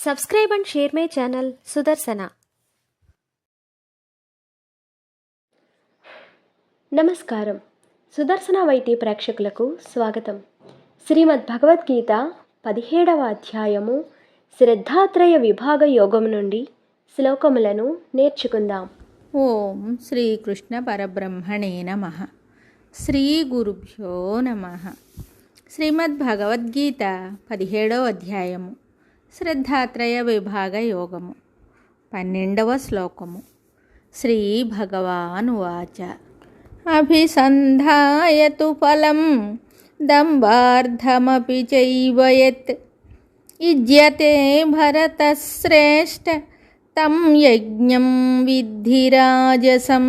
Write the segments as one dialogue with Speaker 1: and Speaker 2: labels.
Speaker 1: Subscribe and share my channel Sudarshana. నమస్కారం. Sudarshana YT ప్రేక్షకులకు స్వాగతం. శ్రీమద్ భగవద్గీత 17వ అధ్యాయము శ్రద్ధాత్రయ విభాగ యోగం నుండి శ్లోకములను నేర్చుకుందాం.
Speaker 2: ఓం శ్రీకృష్ణ పరబ్రహ్మణే నమః. శ్రీ గురుభ్యో నమః. శ్రీమద్ భగవద్గీత 17వ అధ్యాయము శ్రద్ధాత్రయ విభాగ యోగము 12వ శ్లోకము. శ్రీ భగవానువాచ అభిసంధాయతు ఫలం దంభార్థమపి చైవ యత్ యుజ్యతే భరతశ్రేష్ఠ తం యజ్ఞం విద్ధి రాజసం.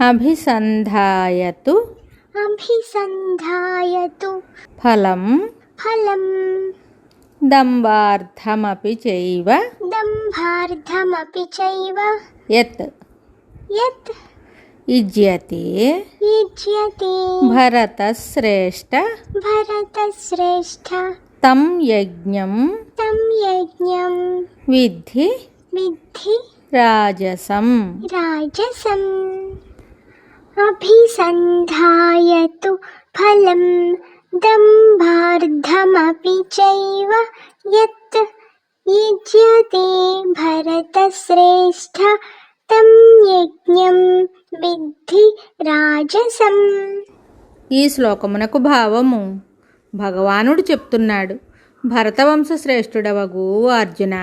Speaker 2: అభిసంధాయతు ఫలం దంభార్థమపి చైవ యత్ యుజ్యతే భరతశ్రేష్ఠ తం యజ్ఞం విద్ధి రాజసం.
Speaker 3: అభిసంధాయతు ఫలం దంభార్థమపి చైవ యత్ యుజ్యతే భరతశ్రేష్ఠ తం యజ్ఞం విద్ధి రాజసం.
Speaker 2: ఈ శ్లోకమునకు భావము భగవానుడు చెప్తున్నాడు. భరతవంశ శ్రేష్ఠుడవగు అర్జున,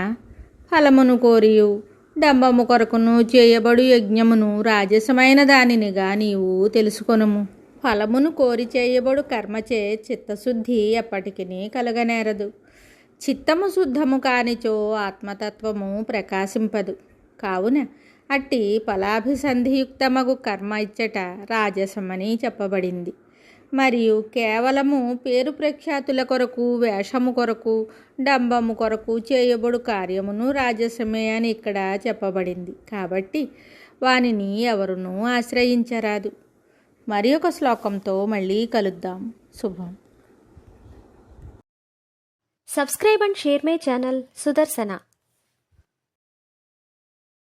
Speaker 2: ఫలమును కోరియు డంబము కొరకును చేయబడు యజ్ఞమును రాజసమైన దానినిగా నీవు తెలుసుకొనుము. ఫలమును కోరి చేయబడు కర్మచే చిత్తశుద్ధి ఎప్పటికీ కలగనేరదు. చిత్తము శుద్ధము కానిచో ఆత్మతత్వము ప్రకాశింపదు. కావున అట్టి ఫలాభిసంధియుక్తమగు కర్మ ఇచ్చట రాజసమని చెప్పబడింది. మరియు కేవలము పేరు ప్రఖ్యాతుల కొరకు, వేషము కొరకు, డంబము కొరకు చేయబడు కార్యమును రాజసమే అని ఇక్కడ చెప్పబడింది. కాబట్టి వానిని ఎవరునూ ఆశ్రయించరాదు. మరి ఒక శ్లోకంతో మళ్ళీ కలుద్దాం. శుభం.
Speaker 1: Subscribe and share my channel Sudarshana.